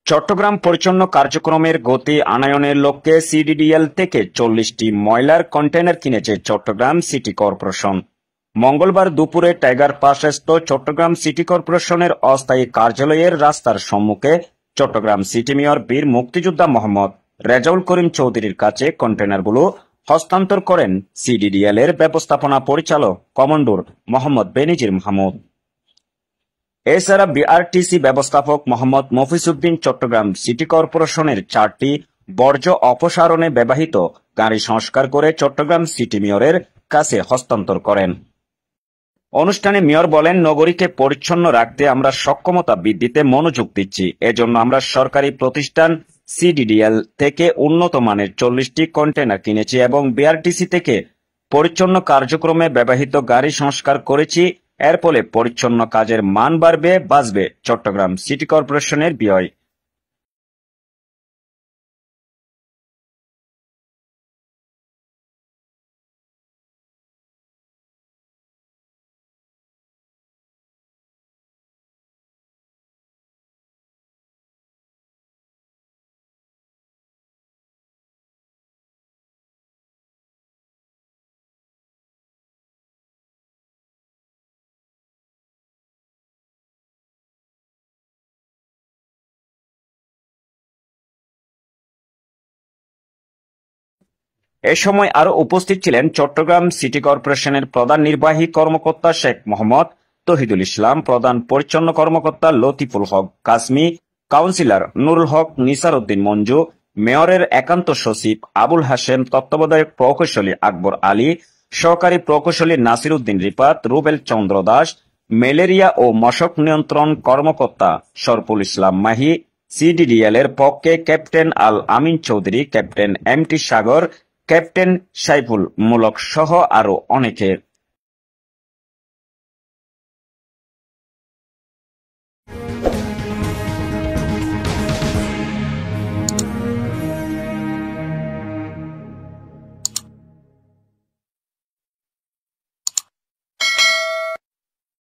চট্টগ্রাম পরিচ্ছন্ন কার্যক্রমের গতি আনয়নের লক্ষ্যে সিডিডিএল থেকে 40টি ময়লার কন্টেইনার কিনেছে চট্টগ্রাম সিটি কর্পোরেশন। মঙ্গলবার দুপুরে টাইগার পাশস্থ চট্টগ্রাম সিটি কর্পোরেশনের অস্থায়ী কার্যালয়ের রাস্তার সম্মুখে চট্টগ্রাম সিটি মেয়র বীর মুক্তিযোদ্ধা মোহাম্মদ রেজাউল করিম চৌধুরীর কাছে কন্টেইনারগুলো হস্তান্তর করেন সিডিডিএল এর ব্যবস্থাপনা পরিচালক কমান্ডর মোহাম্মদ বেনজির মাহমুদ। এছাড়া বিআরটিসি ব্যবস্থাপক মোহাম্মদ মফিজ উদ্দিন চট্টগ্রাম সিটি কর্পোরেশনের 4টি বর্জ্য অপসারণে ব্যবহৃত গাড়ি সংস্কার করে চট্টগ্রাম সিটি মেয়রের কাছে হস্তান্তর করেন। অনুষ্ঠানে মেয়র বলেন, নগরীকে পরিচ্ছন্ন রাখতে আমরা সক্ষমতা বৃদ্ধিতে মনোযোগ দিচ্ছি। এজন্য আমরা সরকারি প্রতিষ্ঠান সিডিডিএল থেকে উন্নত মানের 40টি কন্টেইনার কিনেছি এবং বিআরটিসি থেকে পরিচ্ছন্ন কার্যক্রমে ব্যবহৃত গাড়ি সংস্কার করেছি। এর ফলে পরিচ্ছন্ন কাজের মান বাড়বে চট্টগ্রাম সিটি কর্পোরেশনের ব্যয়। এ সময় আরো উপস্থিত ছিলেন চট্টগ্রাম সিটি কর্পোরেশনের প্রধান নির্বাহী কর্মকর্তা শেখ মোহাম্মদ তহিদুল ইসলাম, প্রধান পরিচ্ছন্ন কর্মকর্তা লতিফুল হক কাসমি, কাউন্সিলর নুরুল হক নিসার উদ্দিন মঞ্জু, মেয়রের একান্ত সচিব আবুল হাশেম, তত্ত্বাবধায়ক প্রকৌশলী আকবর আলী, সহকারী প্রকৌশলী নাসির উদ্দিন রিপাত, রুবেল চন্দ্র দাস, ম্যালেরিয়া ও মশক নিয়ন্ত্রণ কর্মকর্তা শরফুল ইসলাম মাহি, সিডিডিএল এর পক্ষে ক্যাপ্টেন আল আমিন চৌধুরী, ক্যাপ্টেন এম টি সাগর, ক্যাপ্টেন সাইফুল মুলক সহ আরো অনেকে।